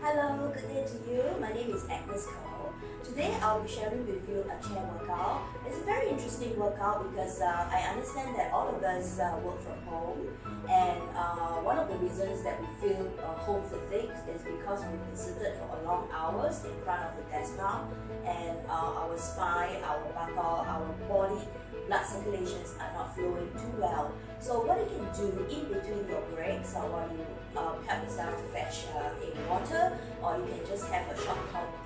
Hello, good day to you. My name is Agnes. Today I'll be sharing with you a chair workout. It's a very interesting workout because I understand that all of us work from home, and one of the reasons that we feel home fatigue is because we've been seated for long hours in front of the desktop, and our spine, our buttock, our body blood circulations are not flowing too well. So what you can do in between your breaks, or while you help yourself to fetch a water, or you can just have a short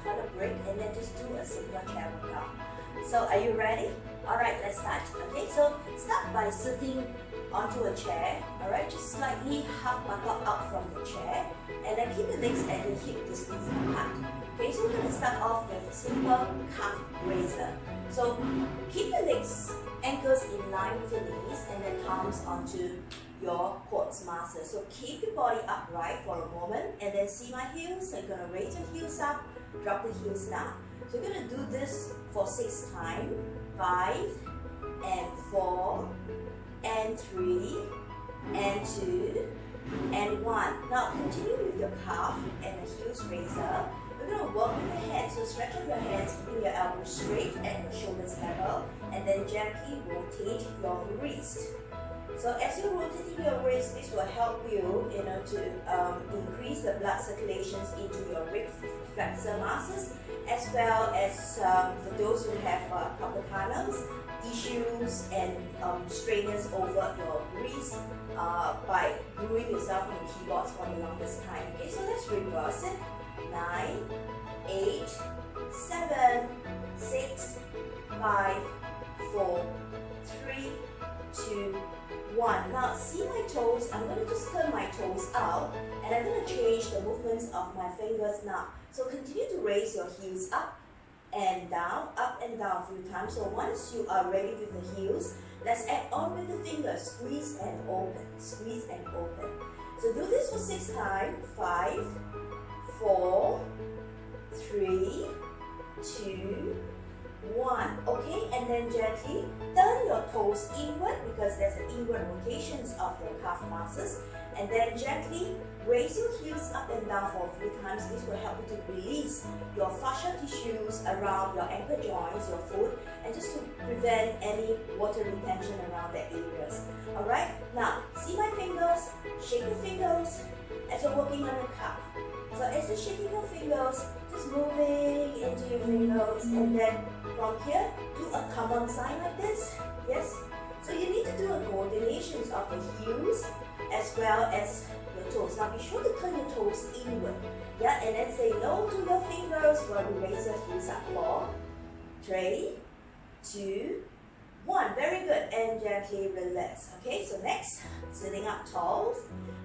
toilet break and then just do a simple chair workout. So are you ready? Alright, let's start. Okay, so start by sitting onto a chair. Alright, just slightly half buttock out from the chair, and then keep the legs at the hip distance apart. Okay, so we're going to start off with a simple calf raiser. So keep the legs, ankles in line with your knees, and then palms onto your quads muscles. So keep your body upright for a moment, and then see my heels. So you're going to raise your heels up, drop the heels down. So you're going to do this for 6 times. 5 and 4 and 3 and 2 and 1. Now continue with your calf and the heels raiser. We're going to work with the hands, so stretch out your hands, keeping your elbows straight at your shoulders level, and then gently rotate your wrist. So as you're rotating your wrist, this will help you, to increase the blood circulations into your rib flexor muscles, as well as for those who have carpal tunnel issues and strainers over your wrist by gluing yourself on the keyboards for the longest time. Okay, so let's reverse it. 9, 8, 7, 6, 5, 4, 3, 2, 1. Now see my toes. I'm going to just turn my toes out, and I'm going to change the movements of my fingers now. So continue to raise your heels up and down a few times. So once you are ready with the heels, let's add on with the fingers. Squeeze and open, squeeze and open. So do this for 6 times. 5, 4, 3, 2, 1. Okay, and then gently turn your toes inward because there's an inward rotations of your calf muscles, and then gently raise your heels up and down for a few times. This will help you to release your fascia tissues around your ankle joints, your foot, and just to prevent any water retention around the areas. Alright, now see my fingers, shake your fingers as you're working on your calf. So as you're shaking your fingers, just moving into your fingers, and then from here, do a come on sign like this. Yes? So you need to do a coordination of the heels as well as your toes. Now be sure to turn your toes inward. Yeah, and then say no to your fingers while you raise your heels up. 4, 3, 2, 1. Very good. And gently relax. Okay, so next, sitting up tall.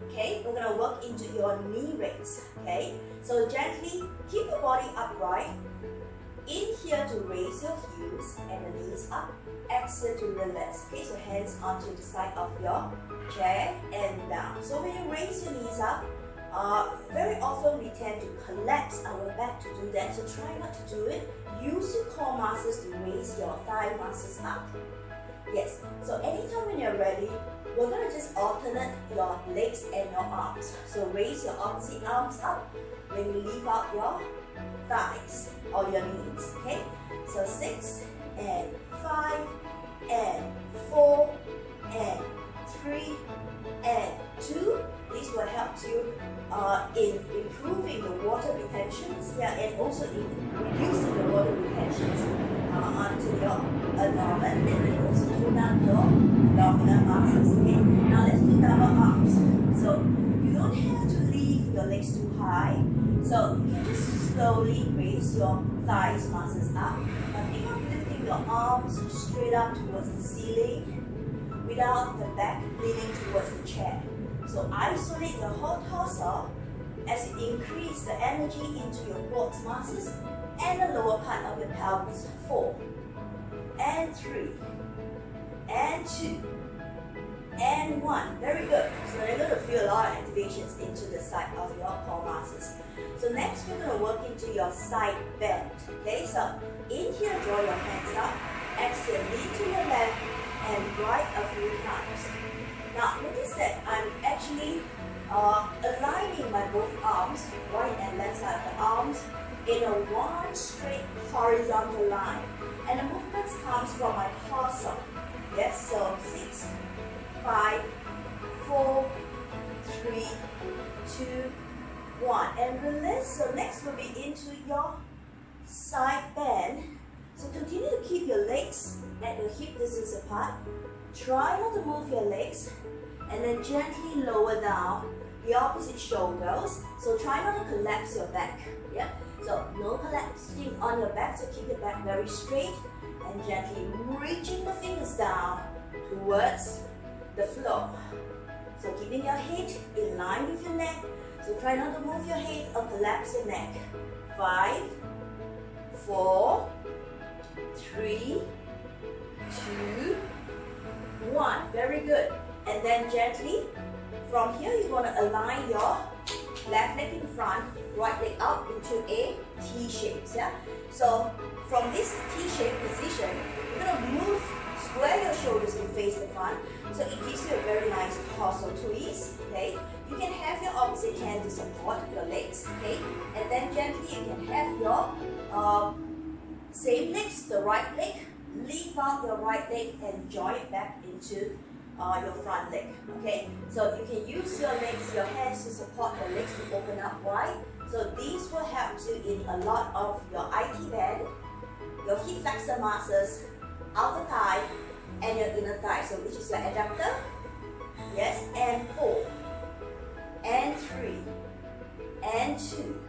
Okay, we're going to work into your knee raise. Okay, so gently keep your body upright. In here to raise your heels and the knees up. Exhale to relax. Okay, so hands onto the side of your chair and down. So when you raise your knees up, very often we tend to collapse our back to do that. So try not to do it. Use your core muscles to raise your thigh muscles up. Yes, so anytime when you're ready, we're going to just alternate your legs and your arms. So raise your opposite arms up when you leave out your thighs or your knees. Okay, so 6 and 5 and 4 and 3 and 2. This will help you in improving the water retentions, and also in reducing the water retentions onto your abdomen, and then also pull down your abdominal muscles. Okay, now let's do double arms. So you don't have to leave your legs too high. So you can just slowly raise your thighs muscles up, but think of lifting your arms straight up towards the ceiling without the back leaning towards the chair. So isolate the whole torso as you increase the energy into your quads muscles and the lower part of your pelvis. 4 and 3 and 2 and 1. Very good. So you're going to feel a lot of activations into the side of your core muscles. So next we're going to work into your side bend. Okay, so in here, draw your hands up. Exhale, lean to your left and right a few times. Now notice that I'm actually aligning my both arms arms, right and left side of the arms, in a one straight horizontal line. And the movements comes from my torso. Yes, so 6, 5, 4, 3, 2, 1. And release. So next will be into your side bend. So continue to keep your legs at your hip distance apart. Try not to move your legs. And then gently lower down the opposite shoulders. So try not to collapse your back. Yeah? So no collapsing on your back. So keep your back very straight. And gently reaching the fingers down towards the floor. So keeping your head in line with your neck. So try not to move your head or collapse your neck. 5, 4, 3, 2, 1. Very good. And then gently, from here you're going to align your left leg in front, right leg out into a T shape. Yeah? So from this T shape position, you're going to move, square your shoulders to face the front. So it gives you a very nice torso twist. Okay? You can have your opposite hand to support your legs. Okay? And then gently you can have your same legs, the right leg, lift out your right leg and join it back into your front leg. Okay, so you can use your legs, your hands to support your legs to open up wide. So these will help you in a lot of your IT band, your hip flexor muscles, outer thigh, and your inner thigh. So which is your adductor. Yes, and 4, and 3, and 2,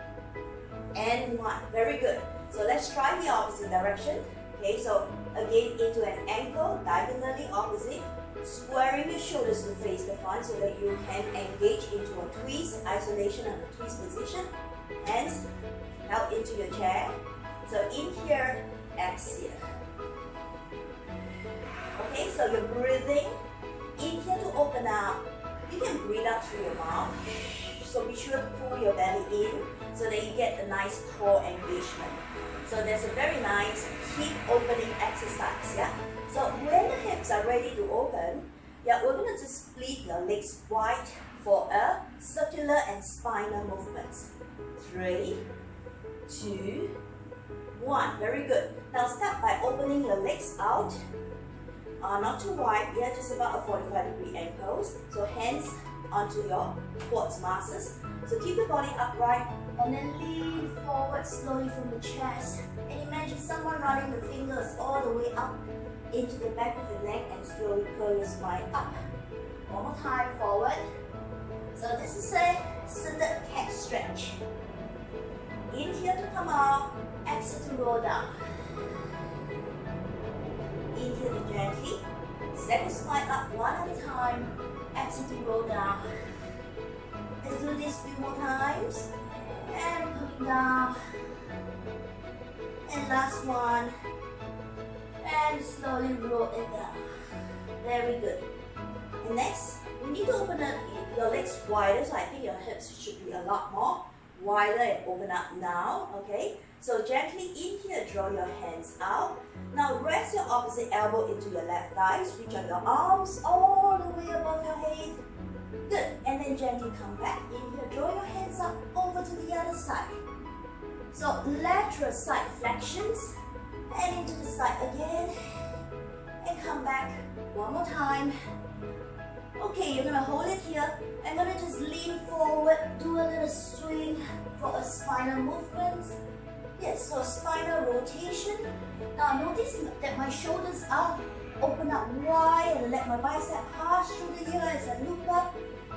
and 1. Very good. So let's try the opposite direction. Okay, so again into an angle, diagonally opposite, squaring your shoulders to face the front so that you can engage into a twist, isolation and a twist position. Hands held into your chair. So in here, exhale. Okay, so you're breathing in here to open up. You can breathe out through your mouth. So be sure to pull your belly in so that you get a nice core engagement. So there's a very nice hip opening exercise, yeah? So when the hips are ready to open, yeah, we're going to just split your legs wide for a circular and spinal movements. 3, 2, 1. Very good. Now start by opening your legs out. Not too wide, yeah, just about a 45-degree angles. So hands onto your quads muscles. So keep the body upright and then lean forward slowly from the chest. And imagine someone running the fingers all the way up into the back of the neck and slowly curl your spine up. One more time, forward. So this is a seated cat stretch. In here to come out, exit to roll down. In here to gently step the spine up one at a time, exit to roll down. Let's do this a few more times. And coming down. And last one. And slowly roll it down. Very good. And next, we need to open up your legs wider, so I think your hips should be a lot more wider and open up now. Okay? So gently in here, draw your hands out. Now rest your opposite elbow into your left thighs. Reach out your arms all the way above your head. Good. And then gently come back in here. Draw your hands up over to the other side. So lateral side flexions. And into the side again. And come back one more time. Okay, you're going to hold it here. I'm going to just lean forward. Do a little swing for a spinal movement. Yes, so spinal rotation. Now notice that my shoulders are open up wide and let my bicep pass through the ear as I look up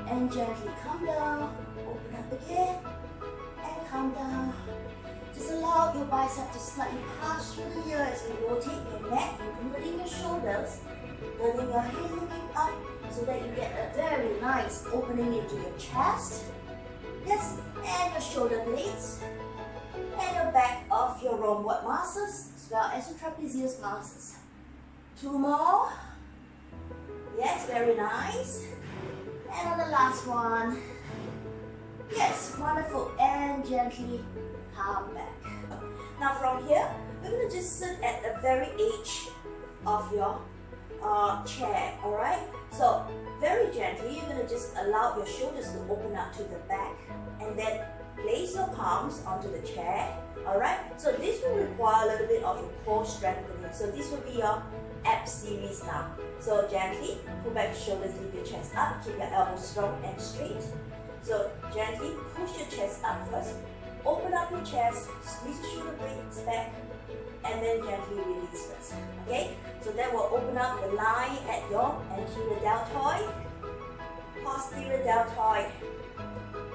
and gently come down, open up again and come down. Just allow your bicep to slightly pass through the ear as you rotate your neck, including your shoulders, turning your head looking up so that you get a very nice opening into your chest. Yes, and your shoulder blades. And your back of your rhomboid muscles as well as your trapezius muscles. 2 more. Yes, very nice. And on the last one. Yes, wonderful. And gently come back. Now from here, we're going to just sit at the very edge of your chair, alright? So very gently, you're going to just allow your shoulders to open up to the back and then place your palms onto the chair. Alright, so this will require a little bit of your core strengthening. So this will be your ab series now. So gently pull back your shoulders, lift your chest up, keep your elbows strong and straight. So gently push your chest up first, open up your chest, squeeze your shoulder blades back, and then gently release first. Okay, so that will open up the line at your anterior deltoid, posterior deltoid,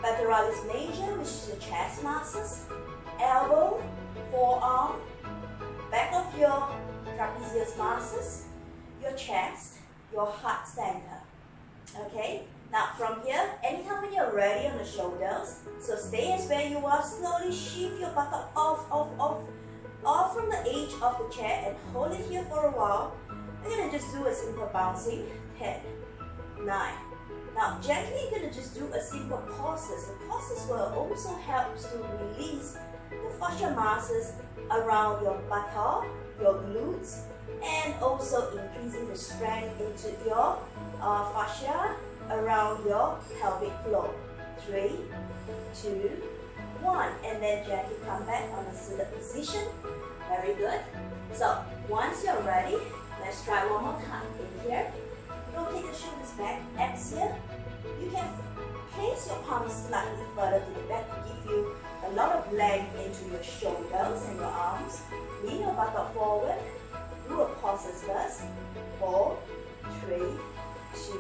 lateralis major, which is your chest muscles, elbow, forearm, back of your trapezius muscles, your chest, your heart center. Okay, now from here, anytime when you're ready on the shoulders, so stay as where you are, slowly shift your buttock off from the edge of the chair and hold it here for a while. We're going to just do a simple bouncing, 10, 9. Now gently you're going to just do a simple pauses. The pauses will also help to release the fascia muscles around your buttock, your glutes, and also increasing the strength into your fascia around your pelvic floor. 3, 2, 1, and then gently come back on a seated position. Very good. So once you're ready, let's try one more time. In here, rotate the shoulders back, exhale. You can place your palms slightly further to the back to give you a lot of length into your shoulders and your arms. Lean your buttock forward. Do a pauses first. 4, 3, 2,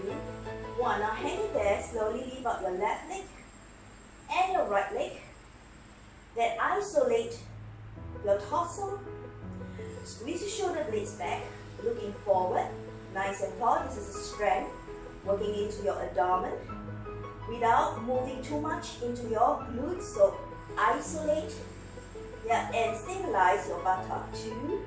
1. Now hang it there. Slowly lift up your left leg and your right leg. Then isolate your torso. Squeeze your shoulder blades back, looking forward. Nice and tall. This is a strength. Working into your abdomen without moving too much into your glutes. So isolate, yeah, and stabilize your buttock. 2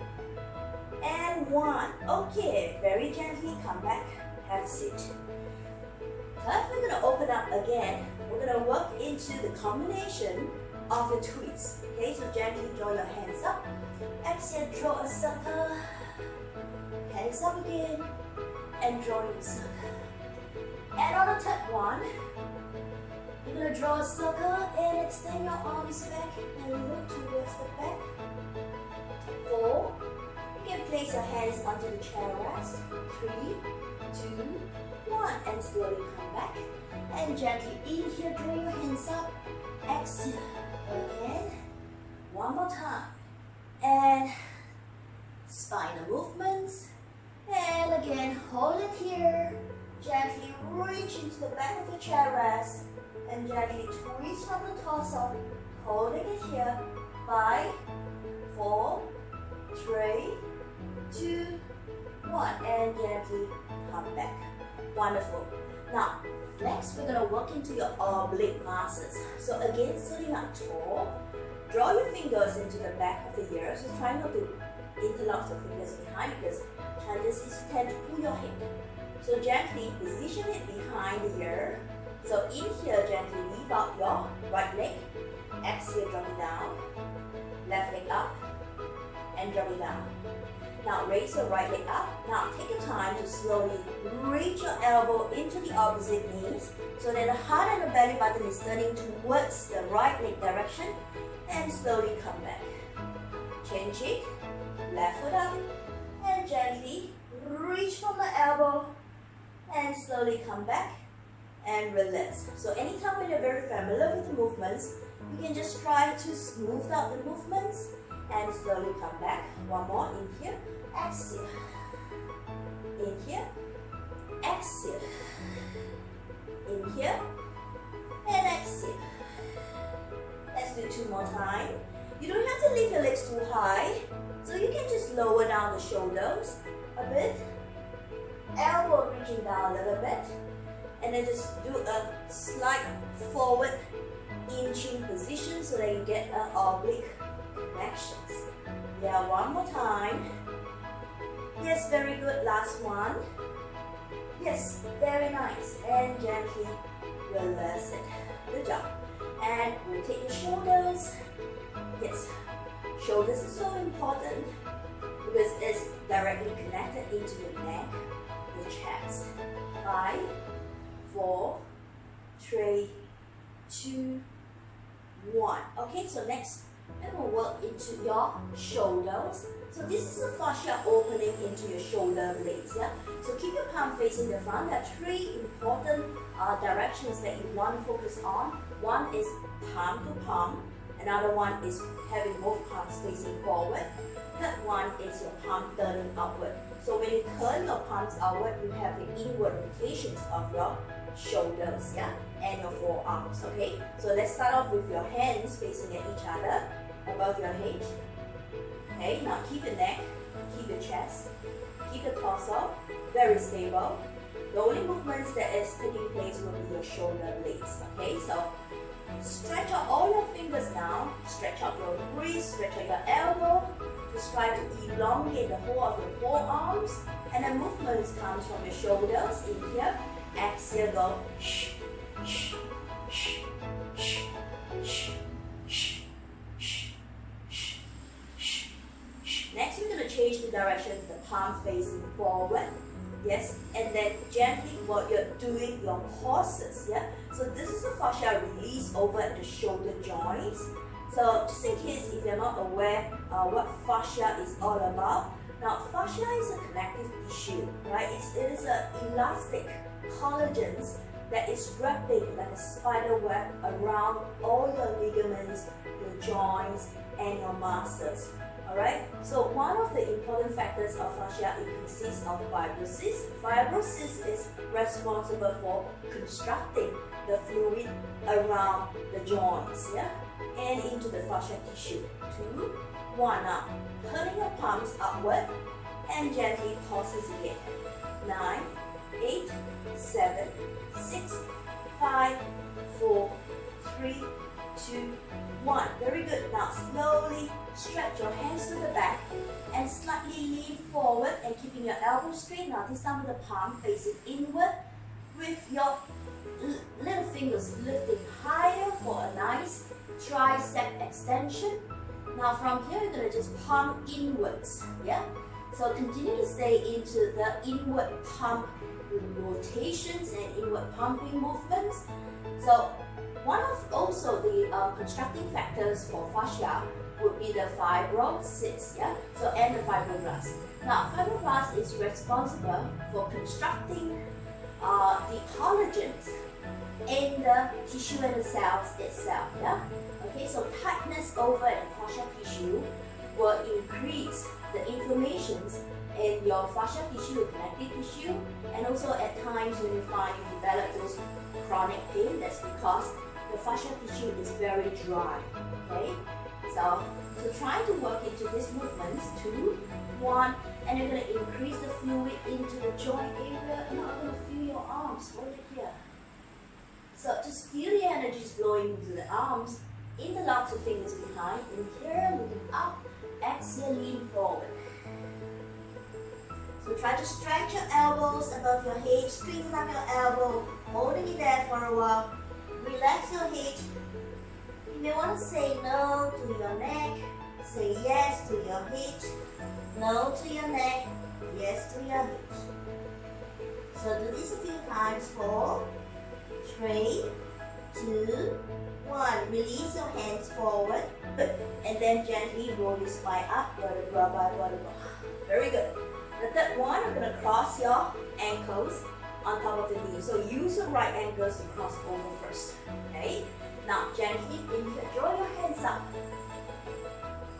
and 1. Okay, very gently come back, have a seat. First, we're going to open up again. We're going to work into the combination of the twists. Okay, so gently draw your hands up. Exhale, draw a circle. Hands up again, and draw your circle. And on the third one, you're going to draw a circle and extend your arms back and look towards the back. 4, you can place your hands onto the chair rest. 3, 2, 1, and slowly come back. And gently inhale, draw your hands up. Exhale, again. One more time. And spinal movements. And again, hold it here. Gently reach into the back of the chair rest and gently twist from the torso, holding it here. 5, 4, 3, 2, 1, and gently come back. Wonderful. Now, next we're going to work into your oblique muscles. So again, sitting up tall, draw your fingers into the back of the ears. So try not to interlock the fingers behind because chances is you tend to pull your head. So gently position it behind the ear. So inhale, gently lift up your right leg. Exhale, drop it down. Left leg up and drop it down. Now raise your right leg up. Now take your time to slowly reach your elbow into the opposite knees so that the heart and the belly button is turning towards the right leg direction, and slowly come back. Change it. Left foot up and gently reach from the elbow and slowly come back and relax. So anytime when you're very familiar with the movements, you can just try to smooth out the movements and slowly come back. One more. In here, exhale. In here, exhale. In here and exhale. Let's do 2 more times. You don't have to lift your legs too high, so you can just lower down the shoulders a bit. Elbow reaching down a little bit, and then just do a slight forward inching position so that you get an oblique connections. Yeah, one more time. Yes, very good. Last one. Yes, very nice. And gently relax it. Good job. And rotate your shoulders. Yes, shoulders is so important because it's directly connected into your neck, your chest. 5, 4, 3, 2, 1. Okay, so next, and we'll work into your shoulders. So this is the fascia opening into your shoulder blades, yeah? So keep your palm facing the front. There are 3 important directions that you want to focus on. One is palm to palm. Another one is having both palms facing forward. Third one is your palm turning outward. So when you turn your palms outward, you have the inward rotations of your shoulders, yeah? And your forearms, okay? So let's start off with your hands facing at each other above your head. Okay, now keep your neck, keep your chest, keep the torso very stable. The only movements that is taking place will be your shoulder blades. Okay, so stretch out all your fingers now, stretch out your wrist, stretch out your elbow. Just try to elongate the whole of your forearms, and the movements comes from your shoulders in here. Exhale, go shh, shh, shh, shh, shh, shh, shh, shh, shh. Next, we're going to change the direction to the palm facing forward. Yes, and then gently what you're doing your pauses. Yeah, so this is a fascia release over the shoulder joints. So just in case if you're not aware what fascia is all about. Now fascia is a connective tissue, right? It is an elastic collagens that is wrapping like a spider web around all your ligaments, your joints, and your muscles. Alright, so one of the important factors of fascia, it consists of fibrosis. Fibrosis is responsible for constructing the fluid around the joints, yeah, and into the fascia tissue. 2, 1, now turning your palms upward and gently tosses again. 9, 8, 7, 6, 5, 4, 3, 2, 1. Very good. Now slowly stretch your hands to the back and slightly lean forward and keeping your elbows straight. Now this time with the palm facing inward with your little fingers lifting higher for a nice tricep extension. Now from here you're going to just palm inwards. Yeah. So continue to stay into the inward palm rotations and inward pumping movements. So one of also the constructing factors for fascia would be the fibrosis, yeah? So, and the fibroblasts. Now, fibroblasts is responsible for constructing the collagens in the tissue and the cells itself, yeah? Okay, so tightness over the fascia tissue will increase the inflammations in your fascia tissue, connective tissue, and also at times when you find you develop those chronic pain, that's because the fascia tissue is very dry, okay? So try to work into these movements, 2, 1, and you're going to increase the fluid into the joint area. Now I'm going to feel your arms, hold it here. So just feel the energies flowing into the arms, interlock the fingers behind, in here, moving up, exhale, lean forward. So try to stretch your elbows above your head, straighten up your elbow, holding it there for a while. Relax your head. You may want to say no to your neck, say yes to your head, no to your neck, yes to your head. So do this a few times. 4, 3, 2, 1. Release your hands forward and then gently roll your spine up, vertebra by vertebra. Very good. The third one, you're going to cross your ankles on top of the knee. So use your right ankles to cross over first. Okay? Now gently in here, draw your hands up.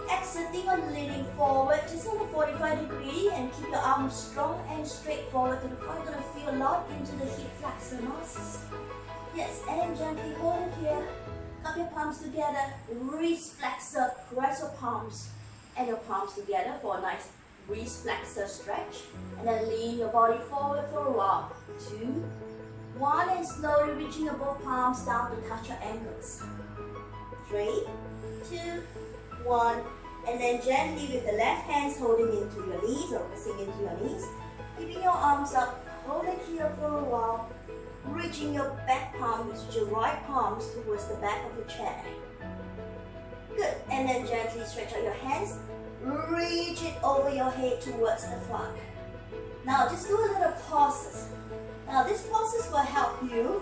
Exiting or leaning forward, just on a 45 degree, and keep your arms strong and straight forward to the front. You're going to feel a lot into the hip flexor muscles. Yes, and gently hold it here. Cup your palms together, wrist flexor, press your palms and your palms together for a nice wrist flexor stretch, and then lean your body forward for a while. 2, 1, and slowly reaching your both palms down to touch your ankles. 3, 2, 1, and then gently with the left hands holding into your knees or pressing into your knees, keeping your arms up, hold it here for a while, reaching your back palms, your right palms towards the back of your chair. Good, and then gently stretch out your hands, reach it over your head towards the front. Now just do a little pauses. Now these pauses will help you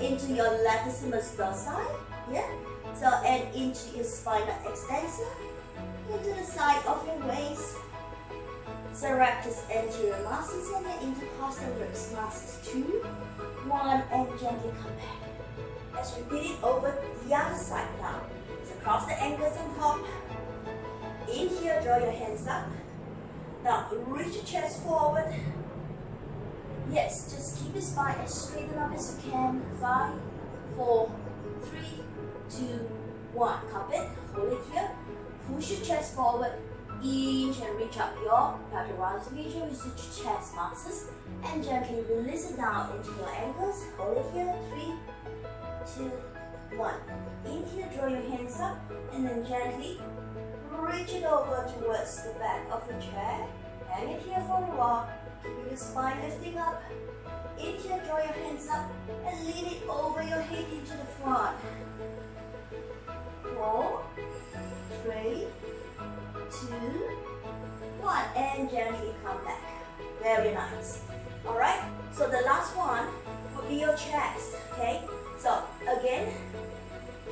into your latissimus dorsi, yeah? So, and into your spinal extensor, into the side of your waist, serratus anterior muscles, and your intercostal ribs muscles. 2, 1, and gently come back. Let's repeat it over the other side now. So cross the ankles and hop. In here, draw your hands up. Now reach your chest forward. Yes, just keep your spine as straight up as you can. 5, 4, 3, 2, 1. Cup it, hold it here. Push your chest forward. Inch and reach up your patellar region with your chest muscles. And gently release it down into your ankles. Hold it here. 3, 2, 1. In here, draw your hands up. And then gently reach it over towards the back of your chair. Hang it here for a while. Keeping your spine lifting up. In here, draw your hands up and lean it over your head into the front. 4, 3, 2, 1, and gently come back. Very nice. Alright, so the last one would be your chest. Okay, so again,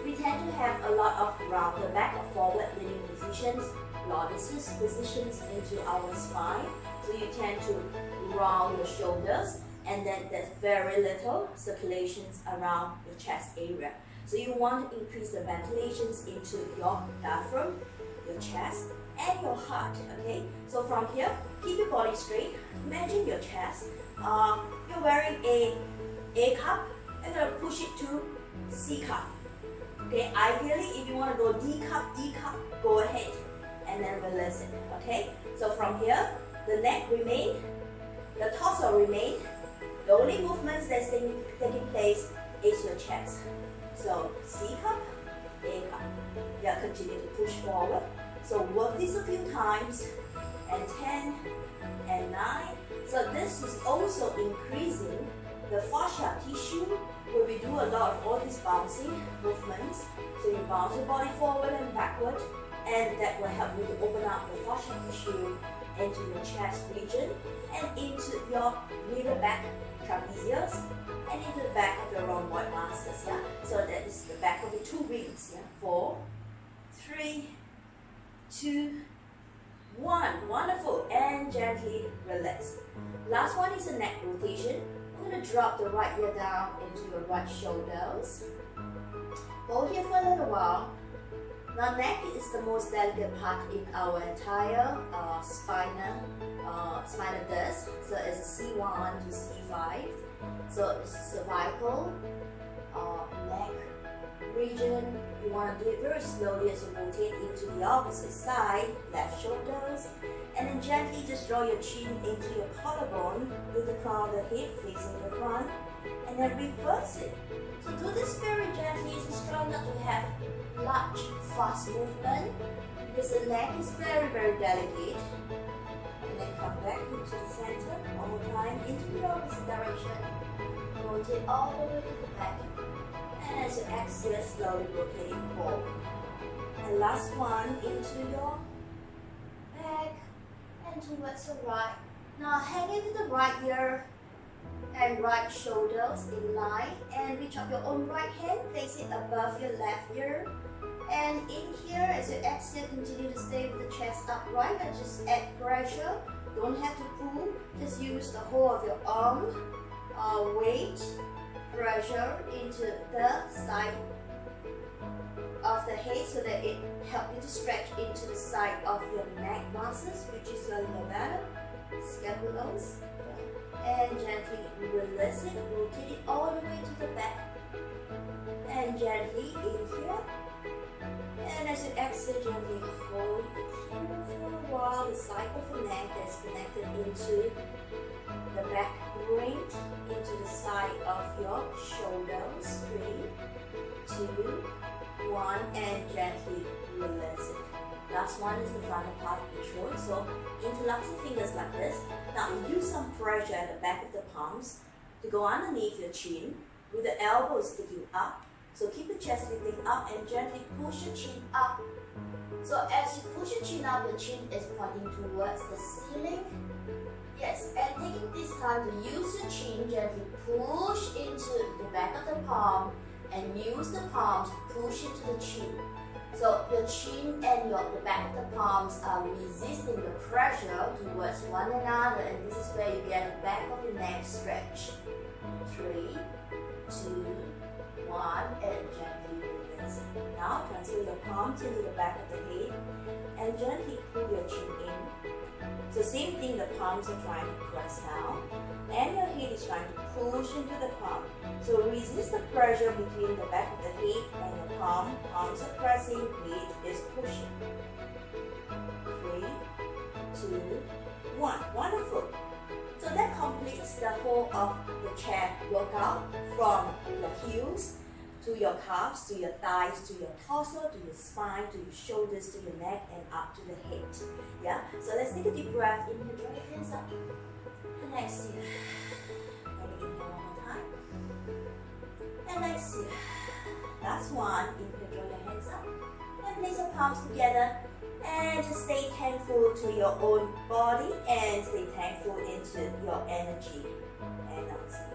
we tend to have a lot of round the back or forward leaning positions, lordosis positions into our spine. So you tend to round your shoulders, and then there's very little circulations around the chest area. So you want to increase the ventilations into your diaphragm, your chest, and your heart. Okay, so from here, keep your body straight. Imagine your chest. You're wearing A cup, and then push it to C cup. Okay, ideally, if you want to go D cup, E cup, go ahead, and then release it. Okay, so from here, the neck remain, the torso remain. The only movements that's taking place is your chest. So C cup, A cup. Yeah, continue to push forward. So work this a few times, and 10, and 9. So this is also increasing the fascia tissue, where we do a lot of all these bouncing movements. So you bounce your body forward and backward, and that will help you to open up the fascia tissue into your chest region and into your middle back trapezius and into the back of your rhomboid muscles. Yeah, so that is the back of the 2 rings. Yeah, 4, 3, 2, 1. Wonderful, and gently relax. Last one is a neck rotation. I'm going to drop the right ear down into your right shoulders. Hold here for a little while. Now, neck is the most delicate part in our entire spinal disc. So it's C1 to C5. So it's cervical, neck region. You want to do it very slowly as you rotate into the opposite side, left shoulders. And then gently just draw your chin into your collarbone with the crown of the head facing the front. And then reverse it. So do this very gently. Just try not to have large, fast movement, because the neck is very, very delicate. And then come back into the center one more time, into the opposite direction. Rotate all the way to the back. And as you exhale, slowly rotating forward. And last one, into your back and towards the right. Now hang into the right ear and right shoulders in line, and reach up your own right hand, place it above your left ear. And in here, as you exhale, continue to stay with the chest upright and just add pressure. Don't have to pull, just use the whole of your arm, weight, pressure into the side of the head so that it helps you to stretch into the side of your neck muscles, which is your labella, scapulars. And gently release it, rotate it all the way to the back. And gently in here. And as you exhale, gently hold it here for a while. The side of the neck that's connected into the back ring, into the side of your shoulders. 3, 2, 1, and gently release it. Last one is the frontal part of the throat. So interlock your fingers like this. Now use some pressure at the back of the palms to go underneath your chin with the elbows sticking up. So keep the chest lifting up and gently push your chin up. So as you push your chin up, your chin is pointing towards the ceiling. Yes, and taking this time to use your chin, gently push into the back back of the palm and use the palms to push into the chin. So your chin and the back of the palms are resisting the pressure towards one another, and this is where you get the back of your neck stretch. 3, 2, 1, and gently release. Now transfer your palms into the back of the head and gently pull your chin in. So same thing, the palms are trying to press down and your head is trying to push into the palm. So resist the pressure between the back of the head and the palm. Palms are pressing, head is pushing. 3, 2, 1. Wonderful. So that completes the whole of the chair workout, from your heels to your calves, to your thighs, to your torso, to your spine, to your shoulders, to your neck, and up to the head. Yeah? So let's take a deep breath. Inhale, draw your hands up. And exhale. And inhale one more time. And exhale. Last one. Inhale, draw your hands up. And place your palms together. And just stay thankful to your own body and stay thankful into your energy. And exhale.